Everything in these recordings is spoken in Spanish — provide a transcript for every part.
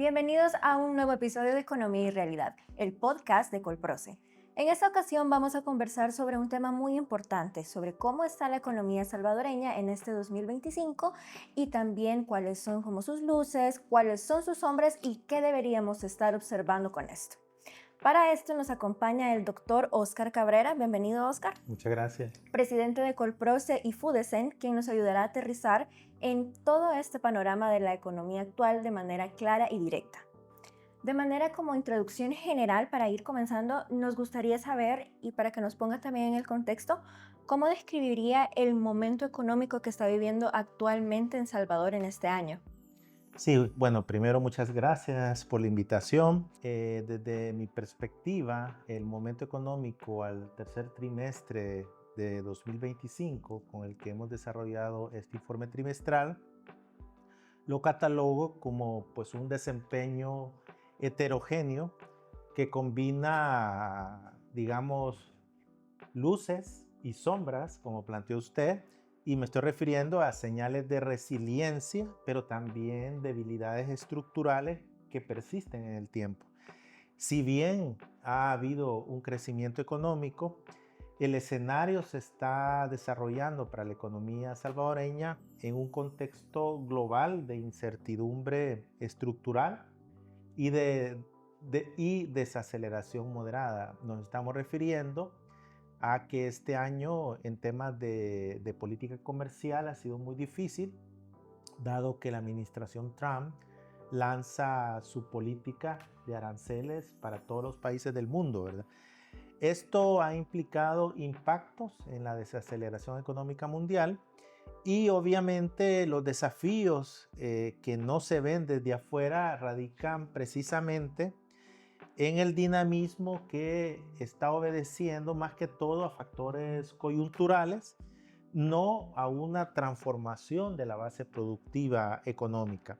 Bienvenidos a un nuevo episodio de Economía y Realidad, el podcast de Colproce. En esta ocasión vamos a conversar sobre un tema muy importante, sobre cómo está la economía salvadoreña en este 2025 y también cuáles son como sus luces, cuáles son sus sombras y qué deberíamos estar observando con esto. Para esto nos acompaña el doctor Oscar Cabrera. Bienvenido, Oscar. Muchas gracias. Presidente de Colproce y Fudesen, quien nos ayudará a aterrizar en todo este panorama de la economía actual de manera clara y directa. De manera como introducción general, para ir comenzando, nos gustaría saber, y para que nos ponga también en el contexto, ¿cómo describiría el momento económico que está viviendo actualmente en Salvador en este año? Sí, bueno, primero muchas gracias por la invitación. Desde mi perspectiva, el momento económico al tercer trimestre de 2025, con el que hemos desarrollado este informe trimestral, lo catalogo como pues un desempeño heterogéneo que combina, digamos, luces y sombras, como planteó usted, y me estoy refiriendo a señales de resiliencia, pero también debilidades estructurales que persisten en el tiempo. Si bien ha habido un crecimiento económico, el escenario se está desarrollando para la economía salvadoreña en un contexto global de incertidumbre estructural y desaceleración moderada. Nos estamos refiriendo a que este año en temas de política comercial ha sido muy difícil, dado que la administración Trump lanza su política de aranceles para todos los países del mundo, ¿verdad? Esto ha implicado impactos en la desaceleración económica mundial y obviamente los desafíos que no se ven desde afuera radican precisamente en el dinamismo que está obedeciendo más que todo a factores coyunturales, no a una transformación de la base productiva económica.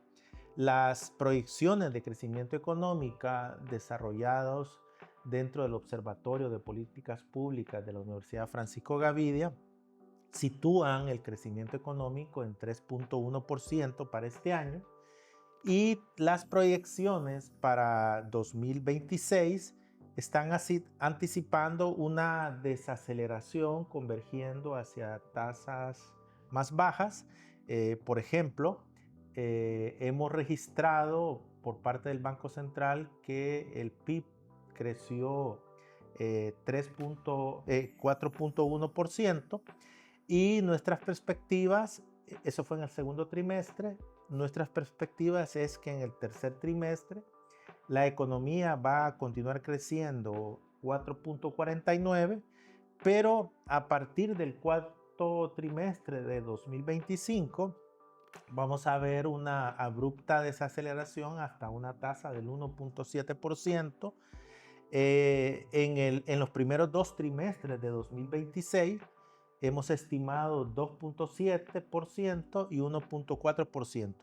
Las proyecciones de crecimiento económica desarrollados dentro del Observatorio de Políticas Públicas de la Universidad Francisco Gavidia sitúan el crecimiento económico en 3.1% para este año, y las proyecciones para 2026 están así anticipando una desaceleración convergiendo hacia tasas más bajas. Por ejemplo, hemos registrado por parte del Banco Central que el PIB creció 4.1%, y nuestras perspectivas, eso fue en el segundo trimestre, nuestras perspectivas es que en el tercer trimestre la economía va a continuar creciendo 4.49, pero a partir del cuarto trimestre de 2025 vamos a ver una abrupta desaceleración hasta una tasa del 1.7%. En los primeros dos trimestres de 2026 hemos estimado 2.7% y 1.4%.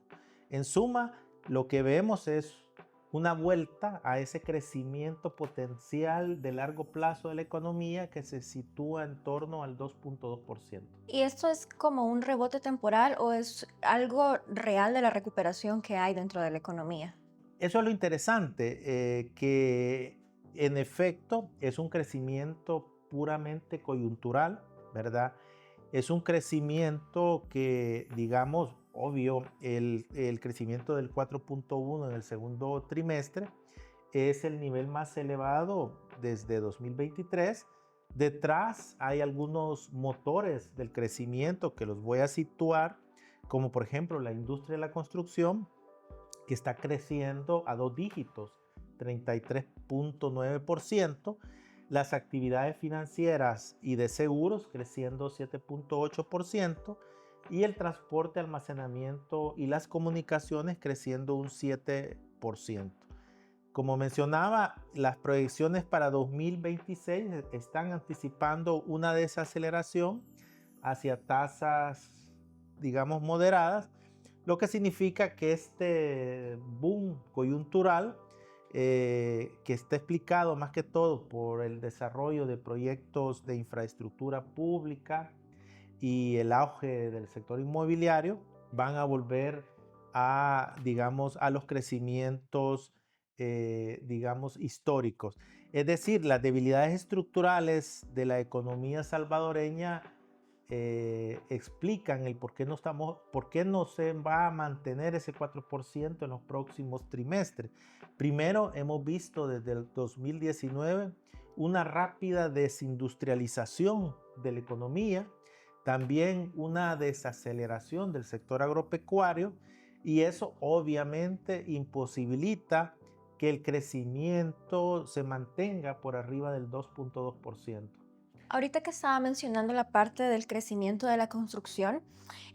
En suma, lo que vemos es una vuelta a ese crecimiento potencial de largo plazo de la economía que se sitúa en torno al 2.2%. ¿Y esto es como un rebote temporal o es algo real de la recuperación que hay dentro de la economía? Eso es lo interesante, que en efecto es un crecimiento puramente coyuntural, ¿verdad? Es un crecimiento que, digamos, obvio, el crecimiento del 4.1 en el segundo trimestre es el nivel más elevado desde 2023. Detrás hay algunos motores del crecimiento que los voy a situar, como por ejemplo la industria de la construcción, que está creciendo a dos dígitos, 33.9%, las actividades financieras y de seguros creciendo 7.8%, y el transporte, almacenamiento y las comunicaciones creciendo un 7%. Como mencionaba, las proyecciones para 2026 están anticipando una desaceleración hacia tasas, digamos, moderadas, lo que significa que este boom coyuntural, que está explicado más que todo por el desarrollo de proyectos de infraestructura pública y el auge del sector inmobiliario, van a volver digamos, a los crecimientos, digamos, históricos. Es decir, las debilidades estructurales de la economía salvadoreña explican el por qué no se va a mantener ese 4% en los próximos trimestres. Primero, hemos visto desde el 2019 una rápida desindustrialización de la economía, también una desaceleración del sector agropecuario, y eso obviamente imposibilita que el crecimiento se mantenga por arriba del 2.2%. Ahorita que estaba mencionando la parte del crecimiento de la construcción,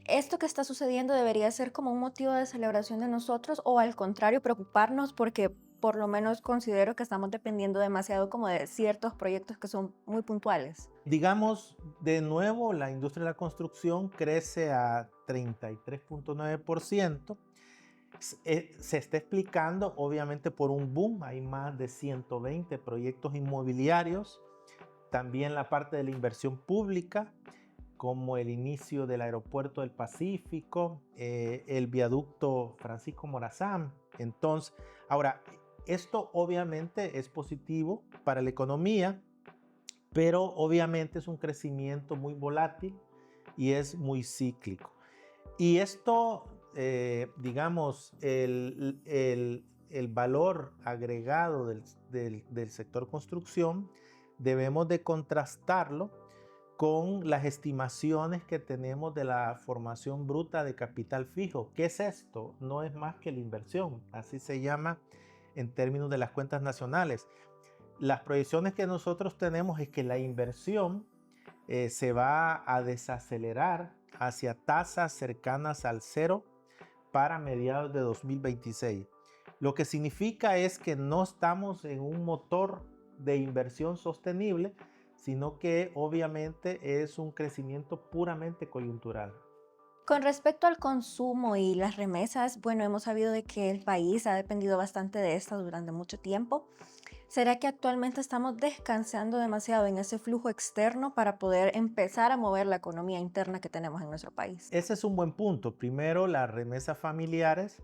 ¿esto que está sucediendo debería ser como un motivo de celebración de nosotros o al contrario preocuparnos porque por lo menos considero que estamos dependiendo demasiado como de ciertos proyectos que son muy puntuales? Digamos, de nuevo, la industria de la construcción crece a 33.9%. Se está explicando obviamente por un boom, hay más de 120 proyectos inmobiliarios, también la parte de la inversión pública, como el inicio del aeropuerto del Pacífico, el viaducto Francisco Morazán. Entonces, ahora, esto obviamente es positivo para la economía, pero obviamente es un crecimiento muy volátil y es muy cíclico. Y esto, digamos, el valor agregado del sector construcción, debemos de contrastarlo con las estimaciones que tenemos de la formación bruta de capital fijo. ¿Qué es esto? No es más que la inversión, así se llama en términos de las cuentas nacionales. Las proyecciones que nosotros tenemos es que la inversión se va a desacelerar hacia tasas cercanas al cero para mediados de 2026. Lo que significa es que no estamos en un motor de inversión sostenible, sino que obviamente es un crecimiento puramente coyuntural. Con respecto al consumo y las remesas, bueno, hemos sabido de que el país ha dependido bastante de esto durante mucho tiempo. ¿Será que actualmente estamos descansando demasiado en ese flujo externo para poder empezar a mover la economía interna que tenemos en nuestro país? Ese es un buen punto. Primero, las remesas familiares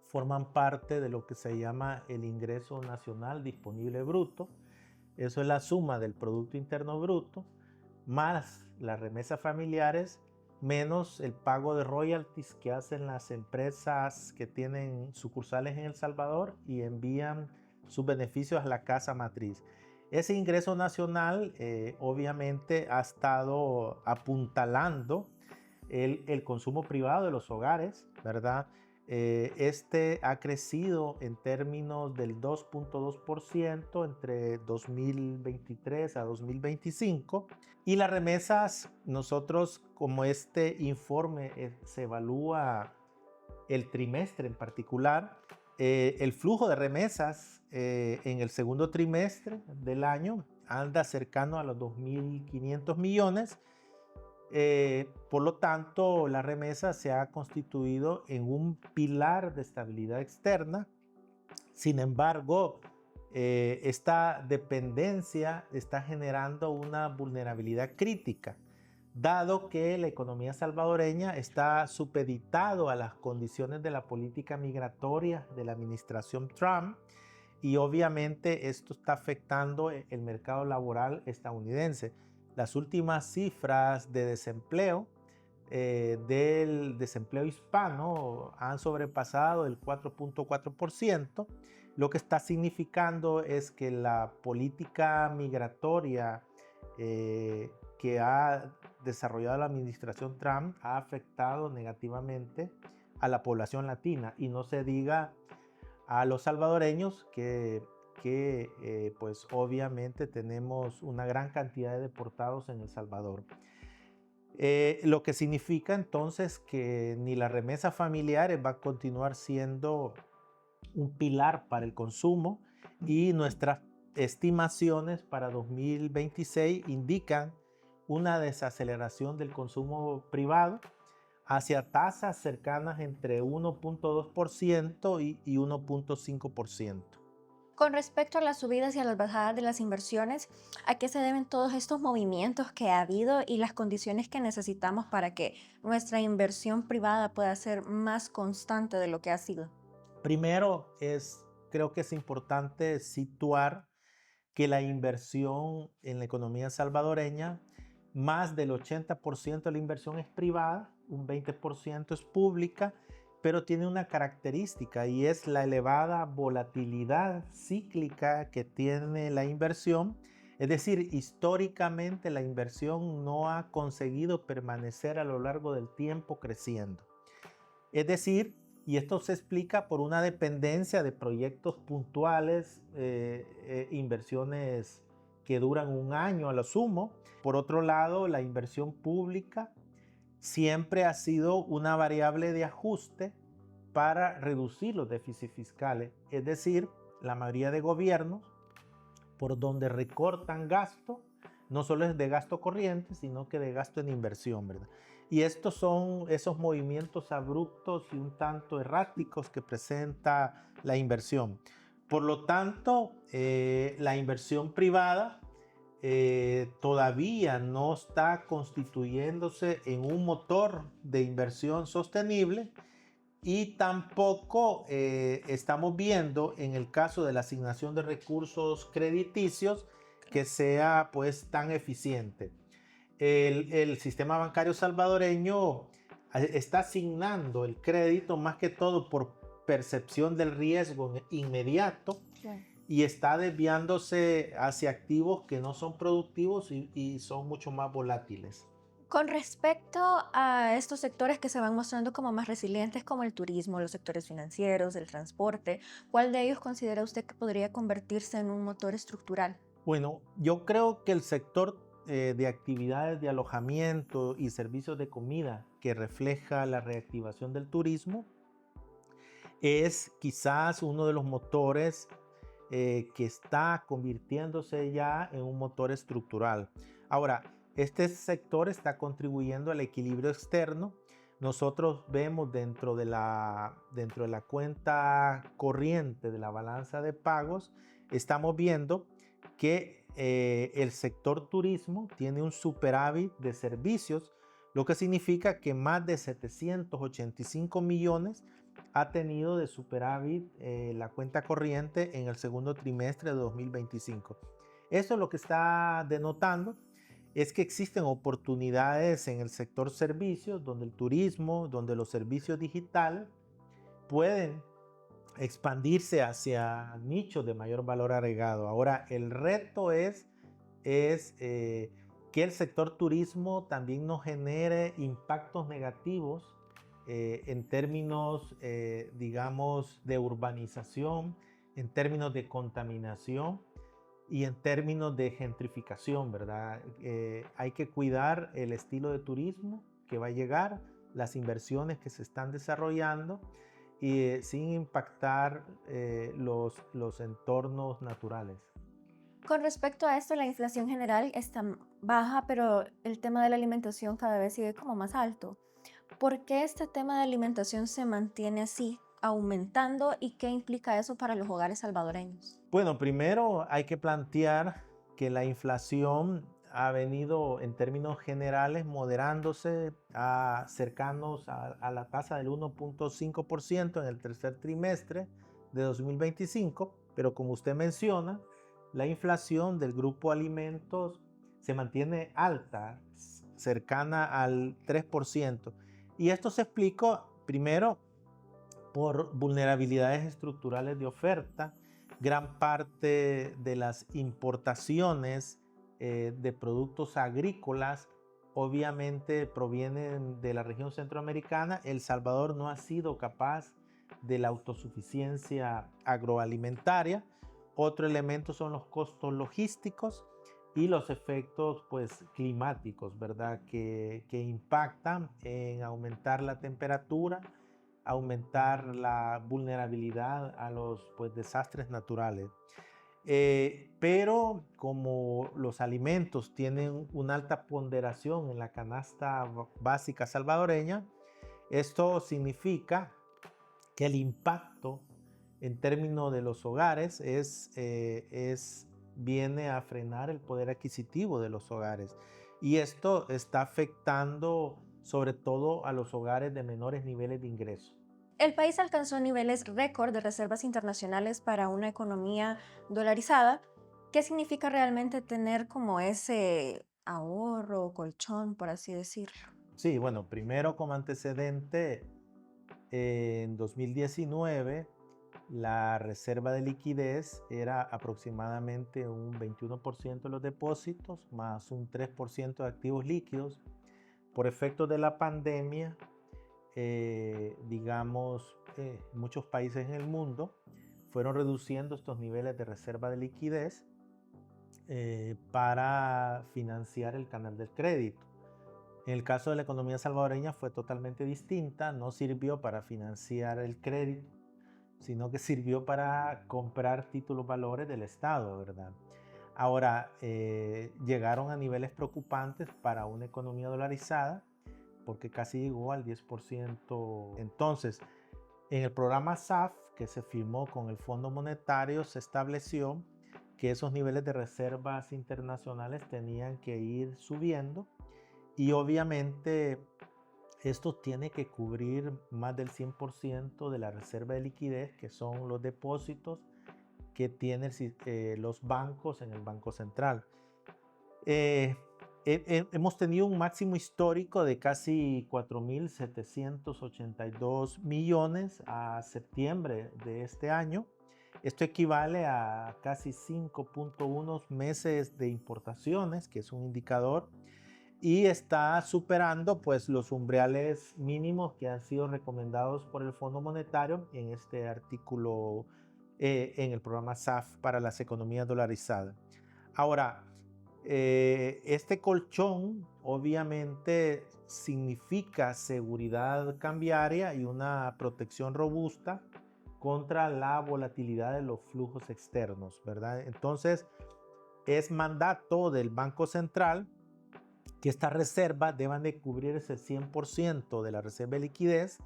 forman parte de lo que se llama el ingreso nacional disponible bruto. Eso es la suma del Producto Interno Bruto más las remesas familiares menos el pago de royalties que hacen las empresas que tienen sucursales en El Salvador y envían sus beneficios a la casa matriz. Ese ingreso nacional obviamente ha estado apuntalando el consumo privado de los hogares, ¿verdad? Este ha crecido en términos del 2.2% entre 2023 a 2025. Y las remesas, nosotros como este informe se evalúa el trimestre en particular, el flujo de remesas en el segundo trimestre del año anda cercano a los 2.500 millones. Por lo tanto, la remesa se ha constituido en un pilar de estabilidad externa. Sin embargo, esta dependencia está generando una vulnerabilidad crítica, dado que la economía salvadoreña está supeditado a las condiciones de la política migratoria de la administración Trump, y obviamente esto está afectando el mercado laboral estadounidense. Las últimas cifras de desempleo del desempleo hispano han sobrepasado el 4.4%, lo que está significando es que la política migratoria que ha desarrollado la administración Trump ha afectado negativamente a la población latina, y no se diga a los salvadoreños que pues obviamente tenemos una gran cantidad de deportados en El Salvador. Lo que significa entonces que ni las remesas familiares va a continuar siendo un pilar para el consumo, y nuestras estimaciones para 2026 indican una desaceleración del consumo privado hacia tasas cercanas entre 1.2% y 1.5%. Con respecto a las subidas y a las bajadas de las inversiones, ¿a qué se deben todos estos movimientos que ha habido y las condiciones que necesitamos para que nuestra inversión privada pueda ser más constante de lo que ha sido? Primero, creo que es importante situar que la inversión en la economía salvadoreña, más del 80% de la inversión es privada, un 20% es pública, pero tiene una característica y es la elevada volatilidad cíclica que tiene la inversión. Es decir, históricamente la inversión no ha conseguido permanecer a lo largo del tiempo creciendo. Es decir, y esto se explica por una dependencia de proyectos puntuales, inversiones que duran un año a lo sumo. Por otro lado, la inversión pública siempre ha sido una variable de ajuste para reducir los déficits fiscales. Es decir, la mayoría de gobiernos, por donde recortan gasto, no solo es de gasto corriente, sino que de gasto en inversión, ¿verdad? Y estos son esos movimientos abruptos y un tanto erráticos que presenta la inversión. Por lo tanto, la inversión privada todavía no está constituyéndose en un motor de inversión sostenible y tampoco estamos viendo en el caso de la asignación de recursos crediticios que sea pues tan eficiente. El sistema bancario salvadoreño está asignando el crédito más que todo por percepción del riesgo inmediato, Sí. y está desviándose hacia activos que no son productivos y son mucho más volátiles. Con respecto a estos sectores que se van mostrando como más resilientes, como el turismo, los sectores financieros, el transporte, ¿cuál de ellos considera usted que podría convertirse en un motor estructural? Bueno, yo creo que el sector de actividades de alojamiento y servicios de comida que refleja la reactivación del turismo es quizás uno de los motores que está convirtiéndose ya en un motor estructural. Ahora, este sector está contribuyendo al equilibrio externo. Nosotros vemos dentro de la cuenta corriente de la balanza de pagos, estamos viendo que el sector turismo tiene un superávit de servicios, lo que significa que más de 785 millones ha tenido de superávit la cuenta corriente en el segundo trimestre de 2025. Eso lo que está denotando es que existen oportunidades en el sector servicios, donde el turismo, donde los servicios digitales pueden expandirse hacia nichos de mayor valor agregado. Ahora, el reto es que el sector turismo también no genere impactos negativos en términos, digamos, de urbanización, en términos de contaminación y en términos de gentrificación, ¿verdad? Hay que cuidar el estilo de turismo que va a llegar, las inversiones que se están desarrollando y sin impactar los entornos naturales. Con respecto a esto, la inflación general está baja, pero el tema de la alimentación cada vez sigue como más alto. ¿Por qué este tema de alimentación se mantiene así, aumentando y qué implica eso para los hogares salvadoreños? Bueno, primero hay que plantear que la inflación ha venido en términos generales moderándose a cercanos a la tasa del 1.5% en el tercer trimestre de 2025, pero como usted menciona, la inflación del grupo alimentos se mantiene alta, cercana al 3%. Y esto se explica primero por vulnerabilidades estructurales de oferta. Gran parte de las importaciones de productos agrícolas obviamente provienen de la región centroamericana. El Salvador no ha sido capaz de la autosuficiencia agroalimentaria. Otro elemento son los costos logísticos y los efectos pues, climáticos, ¿verdad? Que impactan en aumentar la temperatura, aumentar la vulnerabilidad a los pues, desastres naturales. Pero como los alimentos tienen una alta ponderación en la canasta básica salvadoreña, esto significa que el impacto en términos de los hogares viene a frenar el poder adquisitivo de los hogares. Y esto está afectando sobre todo a los hogares de menores niveles de ingreso. El país alcanzó niveles récord de reservas internacionales para una economía dolarizada. ¿Qué significa realmente tener como ese ahorro, colchón, por así decirlo? Sí, bueno, primero como antecedente, en 2019 la reserva de liquidez era aproximadamente un 21% de los depósitos más un 3% de activos líquidos. Por efectos de la pandemia, digamos, muchos países en el mundo fueron reduciendo estos niveles de reserva de liquidez para financiar el canal del crédito. En el caso de la economía salvadoreña fue totalmente distinta, no sirvió para financiar el crédito, sino que sirvió para comprar títulos valores del Estado, ¿verdad? Ahora, llegaron a niveles preocupantes para una economía dolarizada, porque casi llegó al 10%. Entonces, en el programa SAF que se firmó con el Fondo Monetario, se estableció que esos niveles de reservas internacionales tenían que ir subiendo y obviamente esto tiene que cubrir más del 100% de la reserva de liquidez, que son los depósitos que tienen los bancos en el Banco Central. Hemos tenido un máximo histórico de casi 4.782 millones a septiembre de este año. Esto equivale a casi 5.1 meses de importaciones, que es un indicador, y está superando pues los umbrales mínimos que han sido recomendados por el Fondo Monetario en este artículo en el programa SAF para las economías dolarizadas. Ahora, este colchón obviamente significa seguridad cambiaria y una protección robusta contra la volatilidad de los flujos externos, ¿verdad? Entonces, es mandato del Banco Central que estas reservas deban de cubrir ese 100% de la reserva de liquidez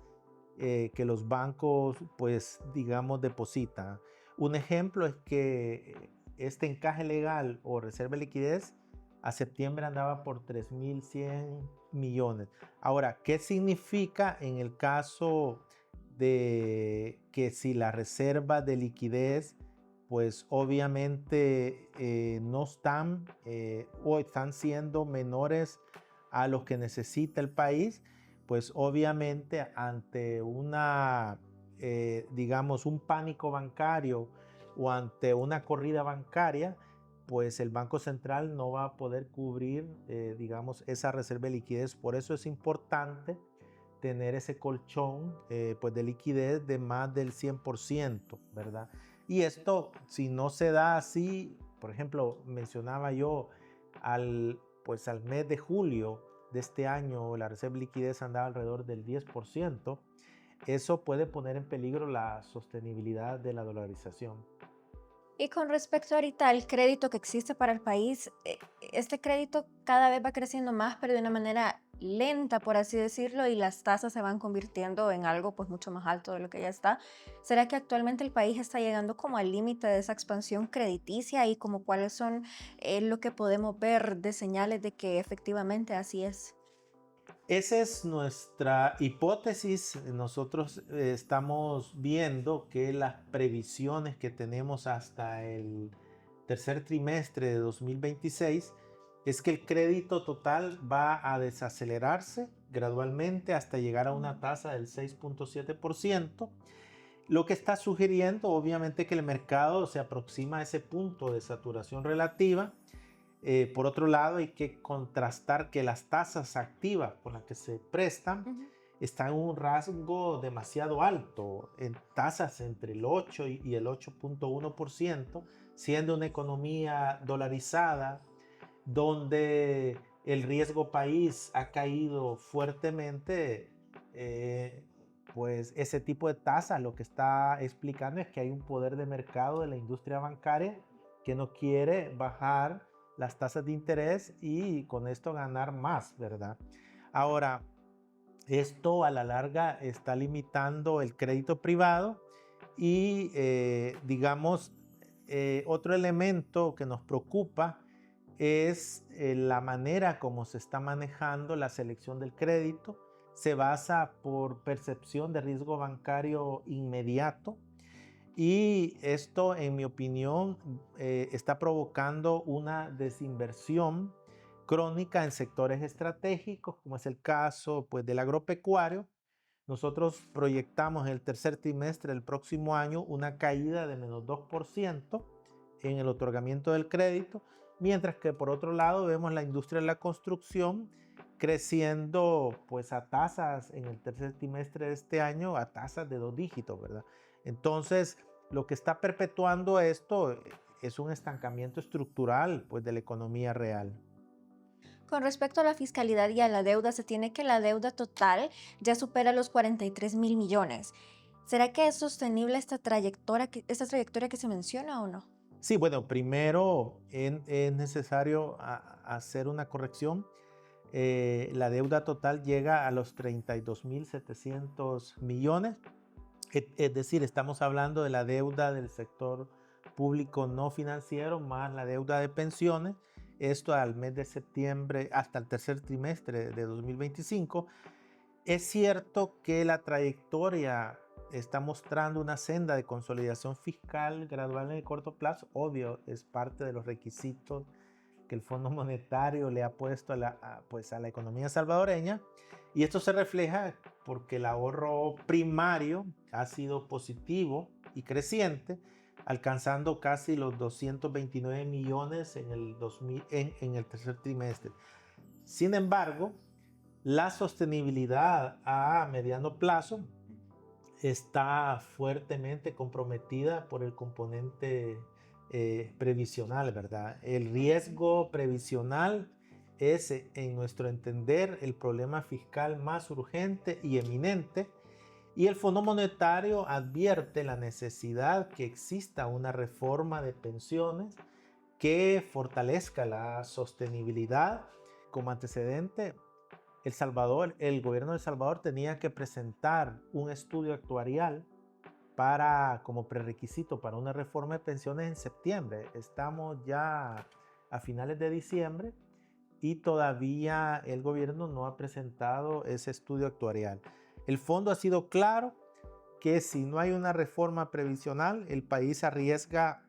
que los bancos, pues, digamos, depositan. Un ejemplo es que este encaje legal o reserva de liquidez a septiembre andaba por 3.100 millones. Ahora, ¿qué significa en el caso de que si la reserva de liquidez pues obviamente no están o están siendo menores a los que necesita el país, pues obviamente ante una, digamos, un pánico bancario o ante una corrida bancaria, pues el Banco Central no va a poder cubrir, digamos, esa reserva de liquidez. Por eso es importante tener ese colchón pues de liquidez de más del 100%, ¿verdad? Y esto, si no se da así, por ejemplo, mencionaba yo pues al mes de julio de este año, la reserva de liquidez andaba alrededor del 10%, eso puede poner en peligro la sostenibilidad de la dolarización. Y con respecto ahorita al crédito que existe para el país, este crédito cada vez va creciendo más, pero de una manera lenta, por así decirlo, y las tasas se van convirtiendo en algo pues mucho más alto de lo que ya está. ¿Será que actualmente el país está llegando como al límite de esa expansión crediticia y como cuáles son lo que podemos ver de señales de que efectivamente así es? Esa es nuestra hipótesis. Nosotros estamos viendo que las previsiones que tenemos hasta el tercer trimestre de 2026 es que el crédito total va a desacelerarse gradualmente hasta llegar a una tasa del 6.7%, lo que está sugiriendo obviamente que el mercado se aproxima a ese punto de saturación relativa. Por otro lado, hay que contrastar que las tasas activas por las que se prestan Ujú. están en un rasgo demasiado alto, en tasas entre el 8 y el 8.1%, siendo una economía dolarizada donde el riesgo país ha caído fuertemente. Pues ese tipo de tasas lo que está explicando es que hay un poder de mercado de la industria bancaria que no quiere bajar las tasas de interés y con esto ganar más, ¿verdad? Ahora, esto a la larga está limitando el crédito privado Y digamos, otro elemento que nos preocupa es la manera como se está manejando la selección del crédito. Se basa por percepción de riesgo bancario inmediato y esto, en mi opinión, está provocando una desinversión crónica en sectores estratégicos, como es el caso pues, del agropecuario. Nosotros proyectamos en el tercer trimestre del próximo año una caída de menos 2% en el otorgamiento del crédito, mientras que por otro lado vemos la industria de la construcción creciendo pues a tasas en el tercer trimestre de este año, a tasas de 2 dígitos, ¿verdad? Entonces, lo que está perpetuando esto es un estancamiento estructural pues, de la economía real. Con respecto a la fiscalidad y a la deuda, se tiene que la deuda total ya supera los 43 mil millones. ¿Será que es sostenible esta trayectoria que se menciona o no? Sí, bueno, primero es necesario hacer una corrección. La deuda total llega a los 32.700 millones. Es decir, estamos hablando de la deuda del sector público no financiero más la deuda de pensiones. Esto al mes de septiembre hasta el tercer trimestre de 2025. Es cierto que la trayectoria está mostrando una senda de consolidación fiscal gradual en el corto plazo. Obvio, es parte de los requisitos que el Fondo Monetario le ha puesto pues a la economía salvadoreña. Y esto se refleja porque el ahorro primario ha sido positivo y creciente, alcanzando casi los 229 millones en el tercer trimestre. Sin embargo, la sostenibilidad a mediano plazo está fuertemente comprometida por el componente previsional, ¿verdad? El riesgo previsional es, en nuestro entender, el problema fiscal más urgente y eminente, y el Fondo Monetario advierte la necesidad que exista una reforma de pensiones que fortalezca la sostenibilidad. Como antecedente, el gobierno de El Salvador tenía que presentar un estudio actuarial como prerequisito para una reforma de pensiones en septiembre. Estamos ya a finales de diciembre y todavía el gobierno no ha presentado ese estudio actuarial. El fondo ha sido claro que si no hay una reforma previsional, el país arriesga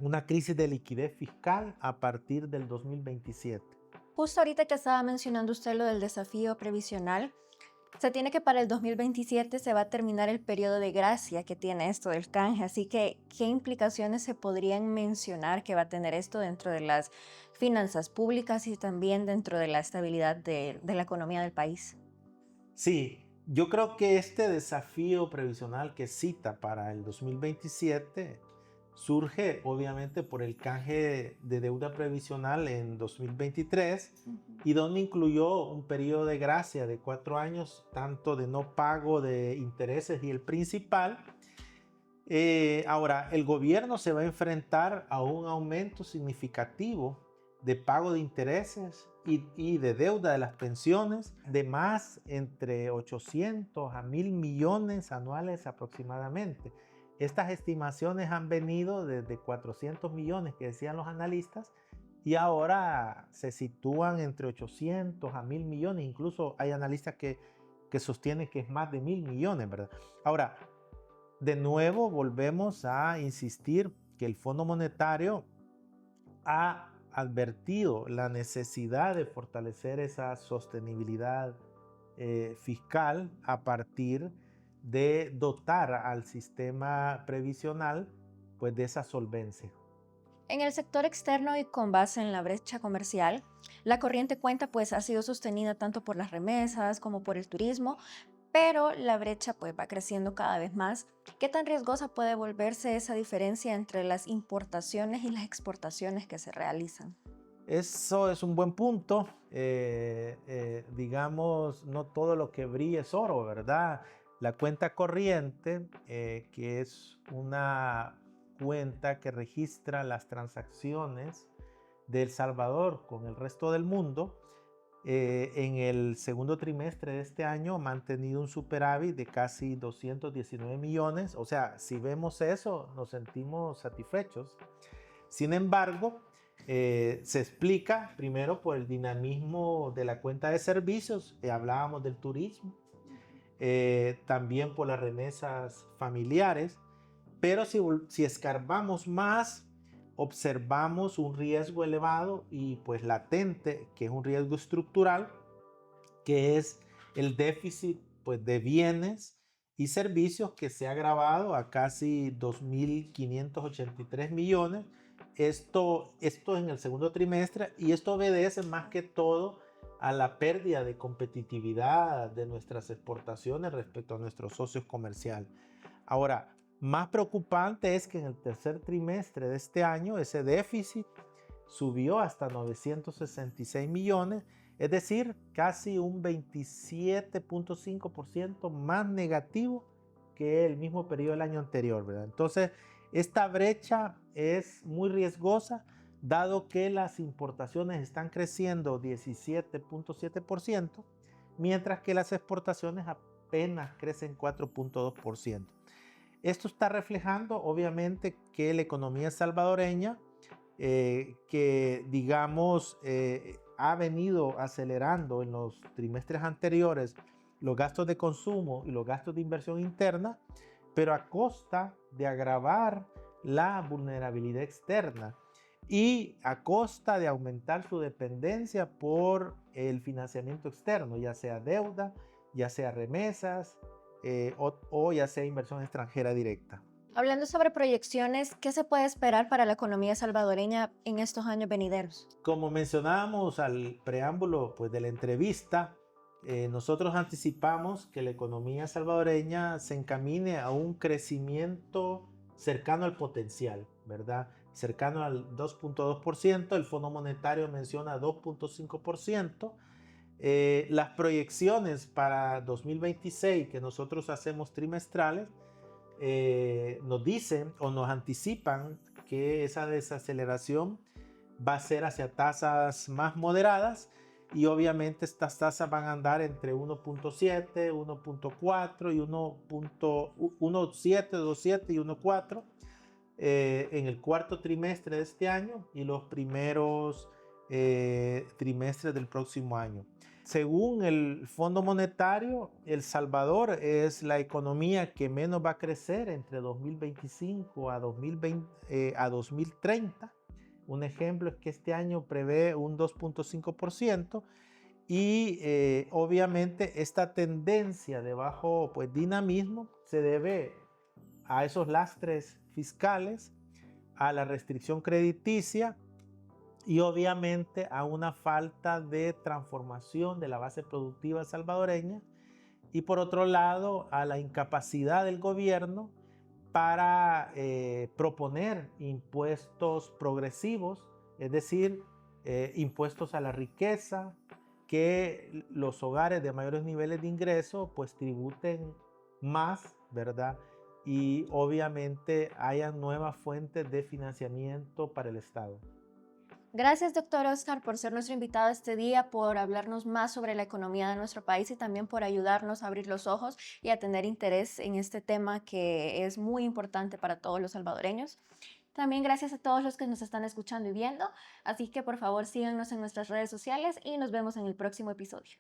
una crisis de liquidez fiscal a partir del 2027. Justo ahorita que estaba mencionando usted lo del desafío previsional, se tiene que para el 2027 se va a terminar el periodo de gracia que tiene esto del canje, así que ¿qué implicaciones se podrían mencionar que va a tener esto dentro de las finanzas públicas y también dentro de la estabilidad de la economía del país? Sí, yo creo que este desafío previsional que cita para el 2027 surge obviamente por el canje de deuda previsional en 2023 Ujú. y donde incluyó un periodo de gracia de 4 años, tanto de no pago de intereses y el principal. Ahora, el gobierno se va a enfrentar a un aumento significativo de pago de intereses y de deuda de las pensiones de más entre 800 a 1.000 millones anuales aproximadamente. Estas estimaciones han venido desde 400 millones que decían los analistas y ahora se sitúan entre 800 a 1.000 millones. Incluso hay analistas que sostienen que es más de 1.000 millones, ¿verdad? Ahora, de nuevo volvemos a insistir que el Fondo Monetario ha advertido la necesidad de fortalecer esa sostenibilidad fiscal a partir de dotar al sistema previsional pues de esa solvencia. En el sector externo y con base en la brecha comercial, la corriente cuenta pues ha sido sostenida tanto por las remesas como por el turismo, pero la brecha pues va creciendo cada vez más. ¿Qué tan riesgosa puede volverse esa diferencia entre las importaciones y las exportaciones que se realizan? Eso es un buen punto. Digamos, no todo lo que brilla es oro, ¿verdad? La cuenta corriente, que es una cuenta que registra las transacciones de El Salvador con el resto del mundo, En el segundo trimestre de este año ha mantenido un superávit de casi 219 millones. O sea, si vemos eso, nos sentimos satisfechos. Sin embargo, se explica primero por el dinamismo de la cuenta de servicios, hablábamos del turismo, también por las remesas familiares, pero si escarbamos más, observamos un riesgo elevado y pues latente, que es un riesgo estructural, que es el déficit pues, de bienes y servicios que se ha agravado a casi 2.583 millones. Esto en el segundo trimestre, y esto obedece más que todo a la pérdida de competitividad de nuestras exportaciones respecto a nuestros socios comerciales. Ahora, más preocupante es que en el tercer trimestre de este año ese déficit subió hasta 966 millones, es decir, casi un 27.5% más negativo que el mismo periodo del año anterior, ¿verdad? Entonces, esta brecha es muy riesgosa, dado que las importaciones están creciendo 17.7%, mientras que las exportaciones apenas crecen 4.2%. Esto está reflejando, obviamente, que la economía salvadoreña, que digamos ha venido acelerando en los trimestres anteriores los gastos de consumo y los gastos de inversión interna, pero a costa de agravar la vulnerabilidad externa y a costa de aumentar su dependencia por el financiamiento externo, ya sea deuda, ya sea remesas o ya sea inversión extranjera directa. Hablando sobre proyecciones, ¿qué se puede esperar para la economía salvadoreña en estos años venideros? Como mencionábamos al preámbulo pues, de la entrevista, nosotros anticipamos que la economía salvadoreña se encamine a un crecimiento cercano al potencial, ¿verdad? Cercano al 2.2%, el Fondo Monetario menciona 2.5%. Las proyecciones para 2026 que nosotros hacemos trimestrales nos dicen o nos anticipan que esa desaceleración va a ser hacia tasas más moderadas, y obviamente estas tasas van a andar entre 1.7, 1.4 y 1.7, 2.7 y 1.4 en el cuarto trimestre de este año y los primeros trimestres del próximo año. Según el Fondo Monetario, El Salvador es la economía que menos va a crecer entre 2025 a 2030. Un ejemplo es que este año prevé un 2.5%, y obviamente esta tendencia de bajo pues, dinamismo se debe a esos lastres fiscales, a la restricción crediticia y obviamente a una falta de transformación de la base productiva salvadoreña, y por otro lado a la incapacidad del gobierno para proponer impuestos progresivos, es decir, impuestos a la riqueza, que los hogares de mayores niveles de ingreso pues tributen más, ¿verdad? Y obviamente hayan nuevas fuentes de financiamiento para el Estado. Gracias, doctor Oscar, por ser nuestro invitado este día, por hablarnos más sobre la economía de nuestro país y también por ayudarnos a abrir los ojos y a tener interés en este tema que es muy importante para todos los salvadoreños. También gracias a todos los que nos están escuchando y viendo, así que por favor síganos en nuestras redes sociales y nos vemos en el próximo episodio.